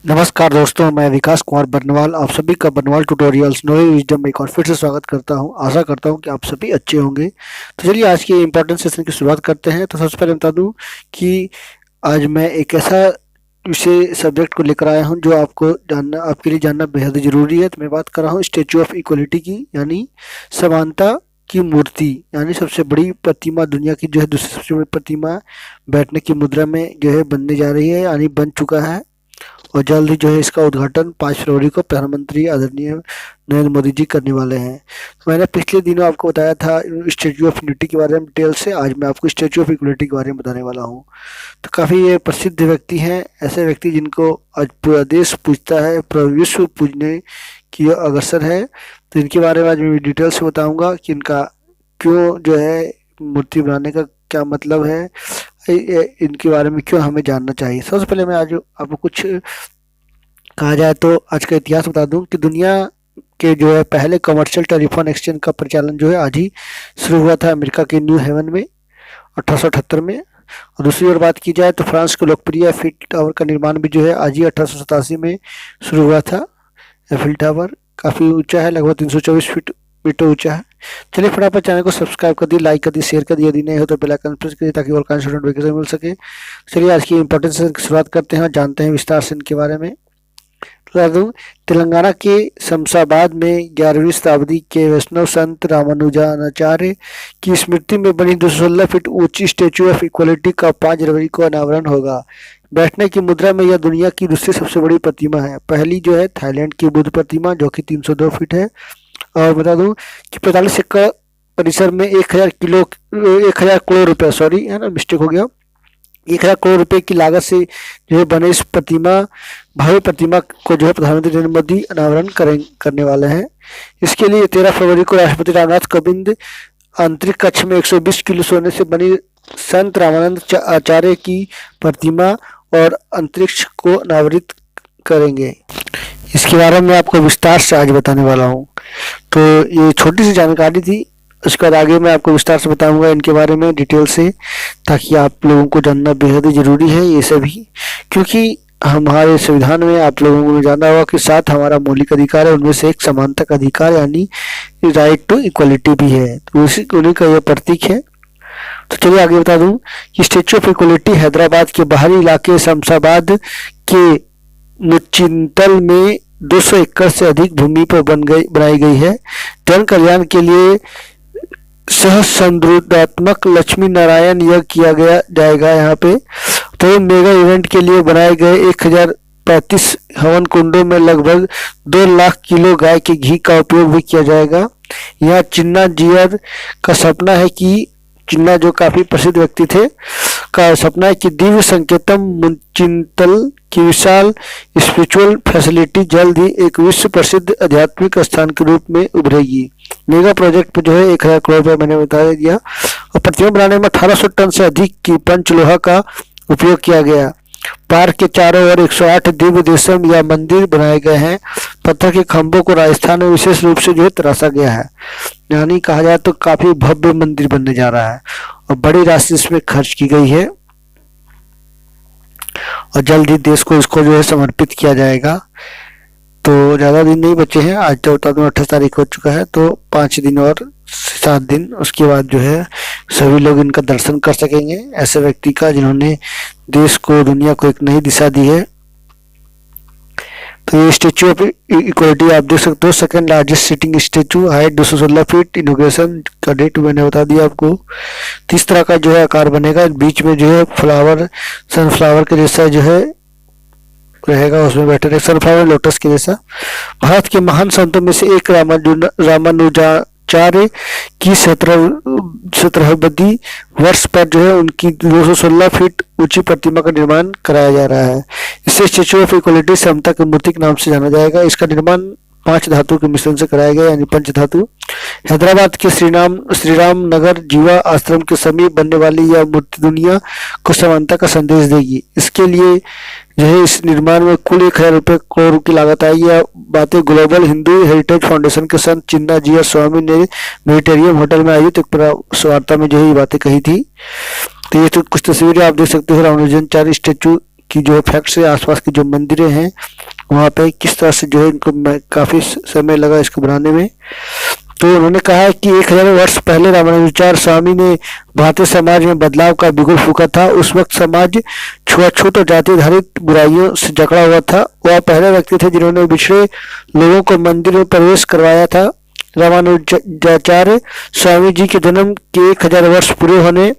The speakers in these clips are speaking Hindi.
नमस्कार दोस्तों, मैं विकास कुमार बरनवाल आप सभी का बरनवाल ट्यूटोरियल्स नॉलेज विजडम में एक और फिर से स्वागत करता हूं। आशा करता हूं कि आप सभी अच्छे होंगे। तो चलिए आज के इम्पोर्टेंट सेशन की शुरुआत करते हैं। तो सबसे पहले बता दूं कि आज मैं एक ऐसा विषय सब्जेक्ट को लेकर आया हूं जो आपके लिए जानना बेहद ज़रूरी है। तो मैं बात कर रहा हूँ स्टैचू ऑफ इक्वलिटी की, यानी समानता की मूर्ति, यानी सबसे बड़ी प्रतिमा दुनिया की जो है दूसरी सबसे बड़ी प्रतिमा बैठने की मुद्रा में जो है बनने जा रही है, यानी बन चुका है और जल्द ही जो है इसका उद्घाटन 5 फरवरी को प्रधानमंत्री आदरणीय नरेंद्र मोदी जी करने वाले हैं। तो मैंने पिछले दिनों आपको बताया था स्टैचू ऑफ यूनिटी के बारे में डिटेल से। आज मैं आपको स्टैचू ऑफ इक्वलिटी के बारे में बताने वाला हूँ। तो काफ़ी ये प्रसिद्ध व्यक्ति हैं, ऐसे व्यक्ति जिनको आज पूरा देश पूजता है, पूरा विश्व पूजने की अग्रसर है। तो इनके बारे में आज मैं डिटेल से बताऊँगा कि इनका क्यों जो है मूर्ति बनाने का क्या मतलब है, इनके बारे में क्यों हमें जानना चाहिए। सबसे पहले मैं आज आपको कुछ कहा जाए तो आज का इतिहास बता दूं कि दुनिया के जो है पहले कमर्शियल टेलीफोन एक्सचेंज का प्रचलन जो है आज ही शुरू हुआ था अमेरिका के न्यू हेवन में 1878 में। और दूसरी ओर बात की जाए तो फ्रांस के लोकप्रिय एफिल टावर का निर्माण भी जो है आज ही 1887 में शुरू हुआ था। एफिल टावर काफ़ी ऊंचा है, लगभग 324 फीट मीटर ऊंचा है। चलिए फटाफट चैनल को सब्सक्राइब कर दिए, लाइक कर दिए, शेयर कर दिए। यदि नहीं हो तो बेल आइकन प्रेस करिए ताकि और नोटिफिकेशन मिल सके। चलिए आज की इंपॉर्टेंस की शुरुआत करते हैं और जानते हैं विस्तार से इनके बारे में। बता दूं, तेलंगाना के शमशाबाद में 11वीं शताब्दी के वैष्णव संत रामानुजाचार्य की स्मृति में बनी 216 फीट ऊंची स्टैचू ऑफ इक्वलिटी का 5 जनवरी को अनावरण होगा। बैठने की मुद्रा में यह दुनिया की दूसरी सबसे बड़ी प्रतिमा है। पहली जो है थाईलैंड की बुद्ध प्रतिमा जो कि 302 फीट है। और बता दूं कि 45 एकड़ परिसर में 1000 करोड़ रुपया, सॉरी है ना, मिस्टेक हो गया, 1000 करोड़ रुपए की लागत से जो है बने इस भव्य प्रतिमा को जो है प्रधानमंत्री नरेंद्र मोदी अनावरण करने वाले हैं। इसके लिए 13 फरवरी को राष्ट्रपति रामनाथ कोविंद आंतरिक कक्ष में 120 किलो सोने से बनी संत रामानंद आचार्य की प्रतिमा और अंतरिक्ष को अनावरित करेंगे। इसके बारे में आपको विस्तार से आज बताने वाला हूँ। तो ये छोटी सी जानकारी थी, उसके बाद आगे मैं आपको विस्तार से बताऊंगा इनके बारे में डिटेल से, ताकि आप लोगों को जानना बेहद ही जरूरी है ये सभी, क्योंकि हमारे संविधान में आप लोगों को जाना होगा कि 7 हमारा मौलिक अधिकार है, उनमें से एक समानता का अधिकार यानी राइट टू इक्वलिटी भी है। तो उन्हीं का यह प्रतीक है। तो चलिए आगे बता दूं कि स्टेच्यू ऑफ इक्वलिटी हैदराबाद के बाहरी इलाके शमशाबाद के मुचिंतल में 200 एकड़ से अधिक भूमि पर बनाई गई है। जन कल्याण के लिए सहस्राब्दात्मक लक्ष्मी नारायण यज्ञ किया जाएगा यहाँ पे। तो मेगा इवेंट के लिए बनाए गए 1035 हवन कुंडों में लगभग 2 लाख किलो गाय के घी का उपयोग भी किया जाएगा। यहाँ चिन्ना जियर का सपना है कि चिन्ना जो काफी प्रसिद्ध व्यक्ति थे का सपना है कि दिव्य संकेतम मुचिंतल की विशाल स्पिरिचुअल फैसिलिटी जल्द ही एक विश्व प्रसिद्ध आध्यात्मिक स्थान के रूप में उभरेगी। मेगा प्रोजेक्ट पे जो है 1000 करोड़ रुपये मैंने बता दिया। और प्रतिमा बनाने में 1800 टन से अधिक की पंचलोहा का उपयोग किया गया। पार्क के चारों ओर 108 दिव्य देशम या मंदिर बनाए गए हैं। पत्थर के खंभों को राजस्थान में विशेष रूप से जो है तराशा गया है, यानी कहा जाए तो काफी भव्य मंदिर बनने जा रहा है और बड़ी राशि इसमें खर्च की गई है और जल्द ही देश को इसको जो है समर्पित किया जाएगा। तो ज़्यादा दिन नहीं बचे हैं, आज तो बता दूँ 28 तारीख हो चुका है, तो 5 दिन और 7 दिन उसके बाद जो है सभी लोग इनका दर्शन कर सकेंगे, ऐसे व्यक्ति का जिन्होंने देश को, दुनिया को एक नई दिशा दी है। तो ये स्टेच्यू ऑफ इक्वलिटी आप देख सकते हो, second largest sitting statue, height 216 feet, inauguration का डेट मैंने बता दिया आपको। तो इस तरह का जो है आकार बनेगा, बीच में जो है फ्लावर, सनफ्लावर के जैसा जो है रहेगा, उसमें बैठे रहे सनफ्लावर लोटस के जैसा। भारत के महान संतों में से एक रामानुजाचार्य की 17वीं वर्ष पर जो है उनकी 216 फीट ऊंची प्रतिमा का निर्माण कराया जा रहा है। इसे स्टेच्यू ऑफ इक्वलिटी समता की मूर्ति के नाम से जाना जाएगा। इसका निर्माण 5 धातु के मिश्रण से कराया गया, यानी पंचधातु। हैदराबाद के श्रीराम नगर जीवा आश्रम के समीप बनने वाली यह मूर्ति दुनिया को समानता का संदेश देगी। इसके लिए जो है इस निर्माण में कुल 1000 करोड़ की लागत आई। यह बातें ग्लोबल हिंदू हेरिटेज फाउंडेशन के संत चिन्ना जियर स्वामी ने मेडिटेरियम होटल में आयोजित एक वार्ता में जो है ये बातें कही थी। तो ये तो कुछ तस्वीरें आप देख सकते हो रामानुजाचार्य स्टेच्यू की जो फैक्ट्स है, आसपास की जो मंदिरें हैं वहाँ पे किस तरह से जो है इनको काफ़ी समय लगा इसको बनाने में। तो उन्होंने कहा है कि 1000 वर्ष पहले रामानुजाचार्य स्वामी ने भारतीय समाज में बदलाव का बिगुल फूंका था। उस वक्त समाज छुआछूत और जाति आधारित बुराइयों से जकड़ा हुआ था। वह पहले व्यक्ति थे जिन्होंने बिछड़े लोगों को मंदिर में प्रवेश करवाया था। रामानुजाचार्य स्वामी जी के जन्म के 1000 वर्ष पूरे होने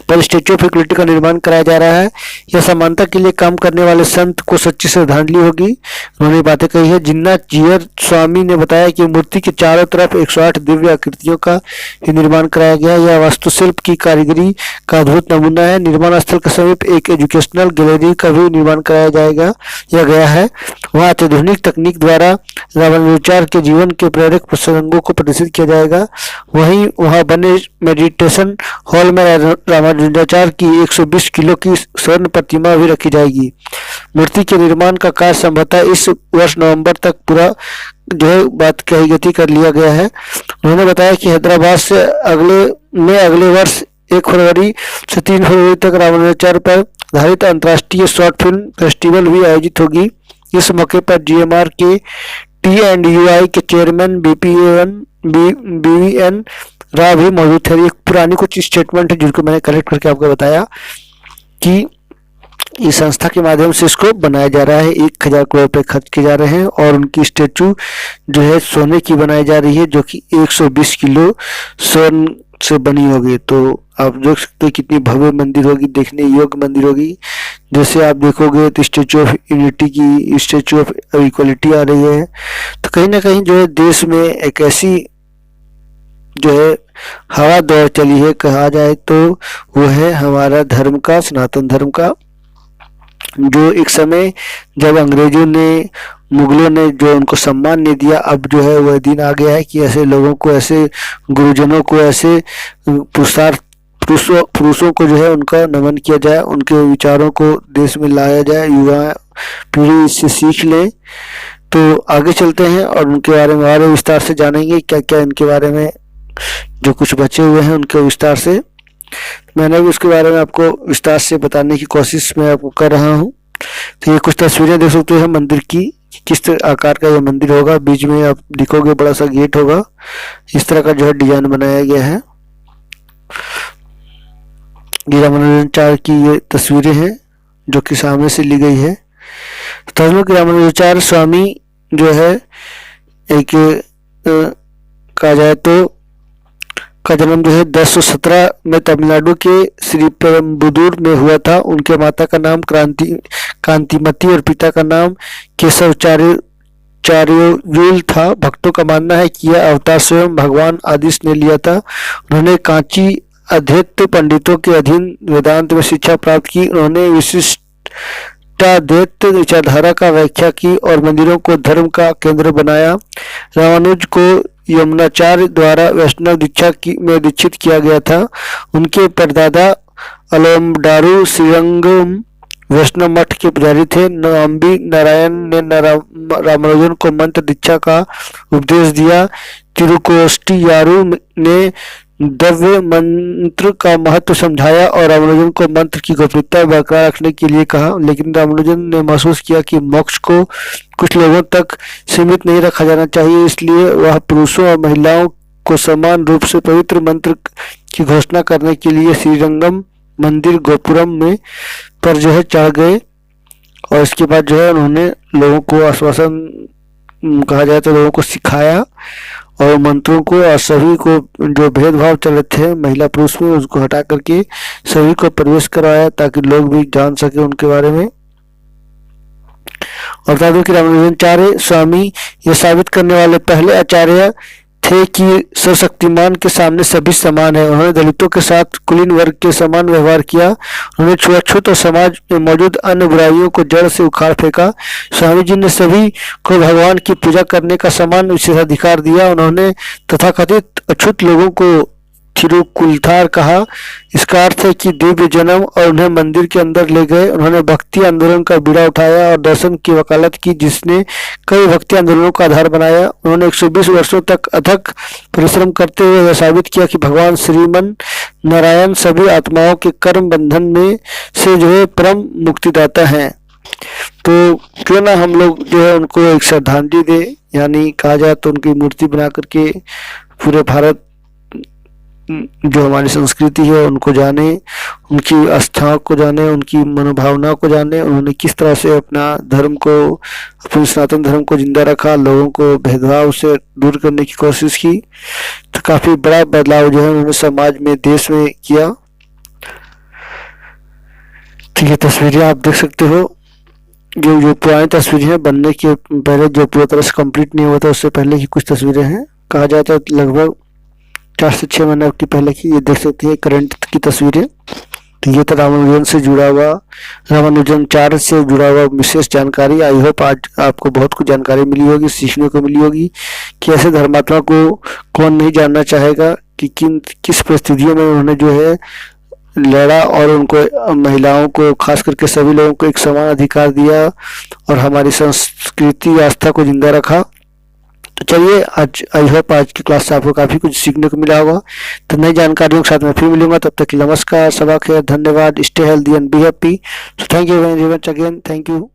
पर स्टेच्यू ऑफ इक्वलिटी का निर्माण कराया जा रहा है। यह समानता के लिए काम करने वाले संत को सच्ची श्रद्धांजलि होगी। उन्होंने बातें कही है। जिन्ना जीयर स्वामी ने बताया कि मूर्ति के चारों तरफ 108 दिव्य आकृतियों का भी निर्माण कराया गया। यह वास्तुशिल्प की कारीगरी का अद्भुत नमूना है। निर्माण स्थल के समीप एक एजुकेशनल गैलरी का भी निर्माण कराया गया है। वहाँ अत्याधुनिक तकनीक द्वारा रामानुजाचार्य के जीवन के प्रेरक प्रसंगों को प्रदर्शित किया जाएगा। वहीं वहाँ बने मेडिटेशन हॉल में रामानुजाचार्य की 120 किलो की स्वर्ण प्रतिमा भी रखी जाएगी। मूर्ति के निर्माण का कार्य संभवतः इस वर्ष नवंबर तक पूरा जो है बात कही गति कर लिया गया है। उन्होंने बताया कि हैदराबाद से अगले वर्ष 1 फरवरी से 3 फरवरी तक रामानुजाचार्य पर आधारित अंतर्राष्ट्रीय शॉर्ट फिल्म फेस्टिवल भी आयोजित होगी। इस मौके पर GMR के T&UI के चेयरमैन BVN राव भी मौजूद थे। एक पुरानी कुछ स्टेटमेंट है जिनको मैंने कलेक्ट करके आपको बताया कि इस संस्था के माध्यम से इसको बनाया जा रहा है। 1000 करोड़ रुपए खर्च किए जा रहे हैं और उनकी स्टेचू जो है सोने की बनाई जा रही है, जो कि 120 किलो स्वर्ण से बनी होगी। तो आप देख सकते हैं कितनी भव्य मंदिर होगी, देखने योग्य मंदिर होगी। जैसे आप देखोगे तो स्टेचू ऑफ यूनिटी की, स्टेचू ऑफ इक्वलिटी आ रही है। तो कहीं ना कहीं जो है देश में एक ऐसी जो है हवा दौड़ चली है, कहा जाए तो वो है हमारा धर्म का, सनातन धर्म का। जो एक समय जब अंग्रेजों ने, मुगलों ने जो उनको सम्मान नहीं दिया, अब जो है वह दिन आ गया है कि ऐसे लोगों को, ऐसे गुरुजनों को, ऐसे पुरुषों को जो है उनका नमन किया जाए, उनके विचारों को देश में लाया जाए, युवा पीढ़ी इससे सीख ले। तो आगे चलते हैं और उनके बारे में और विस्तार से जानेंगे, क्या क्या इनके बारे में जो कुछ बचे हुए हैं उनके विस्तार से। मैंने भी उसके बारे में आपको विस्तार से बताने की कोशिश मैं आपको कर रहा हूँ। तो ये कुछ तस्वीरें देख सकते हैं मंदिर की, किस आकार का ये मंदिर होगा। बीच में आप देखोगे बड़ा सा गेट होगा, इस तरह का जो है डिजाइन बनाया गया है। ये रामानुजाचार्य की ये तस्वीरें हैं जो कि सामने से ली गई है। तो रामानुजाचार्य स्वामी जो है एक कहा जाए तो का जन्म जो है 1017 में तमिलनाडु के श्रीपेरुम्बदूर में हुआ था। उनके माता का नाम कांतिमती और पिता का नाम केशवचार्युल था। भक्तों का मानना है कि यह अवतार स्वयं भगवान आदिश ने लिया था। उन्होंने कांची अद्वैत पंडितों के अधीन वेदांत में शिक्षा प्राप्त की। उन्होंने विशिष्टाद्वैत विचारधारा का व्याख्या की और मंदिरों को धर्म का केंद्र बनाया। रामानुज को यमुनाचार्य द्वारा वैष्णव दीक्षा में दीक्षित किया गया था। उनके परदादा अलमडारू श्रीरंगम वैष्णव मठ के पुजारी थे। नंबी नारायण ने रामानुजन को मंत्र दीक्षा का उपदेश दिया। तिरुकोष्टियारू ने दिव्य मंत्र का महत्व समझाया और रामानुजन को मंत्र की गोपनीयता बरकरार रखने के लिए कहा। लेकिन रामानुजन ने महसूस किया कि मोक्ष को कुछ लोगों तक सीमित नहीं रखा जाना चाहिए, इसलिए वह पुरुषों और महिलाओं को समान रूप से पवित्र मंत्र की घोषणा करने के लिए श्रीरंगम मंदिर गोपुरम में पर जो है चढ़ गए। और इसके बाद जो है उन्होंने लोगों को आश्वासन, कहा जाए तो लोगों को सिखाया और मंत्रों को और सभी को जो भेदभाव चल रहे थे महिला पुरुष में उसको हटा करके सभी को प्रवेश करवाया ताकि लोग भी जान सके उनके बारे में। और बता दूं कि रामानुजाचार्य स्वामी ये साबित करने वाले पहले आचार्य थे कि सर्वशक्तिमान के सामने सभी समान है। उन्होंने दलितों के साथ कुलीन वर्ग के समान व्यवहार किया। उन्होंने छुआछूत और समाज में मौजूद अन्य बुराइयों को जड़ से उखाड़ फेंका। स्वामी जी ने सभी को भगवान की पूजा करने का समान विशेषाधिकार दिया। उन्होंने तथाकथित अछूत लोगों को थिरुकुल्थार कहा। इसका अर्थ है कि दिव्य जन्म, और उन्हें मंदिर के अंदर ले गए। उन्होंने भक्ति आंदोलन का बीड़ा उठाया और दर्शन की वकालत की, जिसने कई भक्ति आंदोलनों का आधार बनाया। उन्होंने 120 वर्षों तक अथक परिश्रम करते हुए यह साबित किया कि भगवान श्रीमन नारायण सभी आत्माओं के कर्म बंधन में से जो है परम मुक्तिदाता हैं। तो क्यों ना हम लोग जो है उनको एक श्रद्धांजलि दे, यानी कहा जाए तो उनकी मूर्ति बना करके पूरे भारत जो हमारी संस्कृति है उनको जाने, उनकी आस्थाओं को जाने, उनकी मनोभावना को जाने, उन्होंने किस तरह से अपना धर्म को, अपने सनातन धर्म को जिंदा रखा, लोगों को भेदभाव से दूर करने की कोशिश की। तो काफी बड़ा बदलाव जो है उन्होंने समाज में, देश में किया। तो ये तस्वीरें आप देख सकते हो, जो पुरानी तस्वीरें हैं, बनने के पहले जो पूरी तरह से कंप्लीट नहीं हुआ था उससे पहले की कुछ तस्वीरें हैं। कहा जाता है लगभग 4 से 6 महीने की पहले की। ये देख सकते हैं करंट की तस्वीरें। तो ये तो रामानुजन से जुड़ा हुआ, रामानुजन 4 से जुड़ा हुआ विशेष जानकारी। आई होप आज आपको बहुत कुछ जानकारी मिली होगी, सीखने को मिली होगी कि ऐसे धर्मात्मा को कौन नहीं जानना चाहेगा कि किस परिस्थितियों में उन्होंने जो है लड़ा और उनको, महिलाओं को, खास करके सभी लोगों को एक समान अधिकार दिया और हमारी संस्कृति आस्था को जिंदा रखा। तो चलिए, आज आई होप आज की क्लास से आपको काफ़ी कुछ सीखने को मिला होगा। तो नई जानकारियों के साथ मैं फिर मिलूंगा, तब तक के लिए नमस्कार, सबा खैर, धन्यवाद, stay healthy and be happy. So thank you very much again, thank you.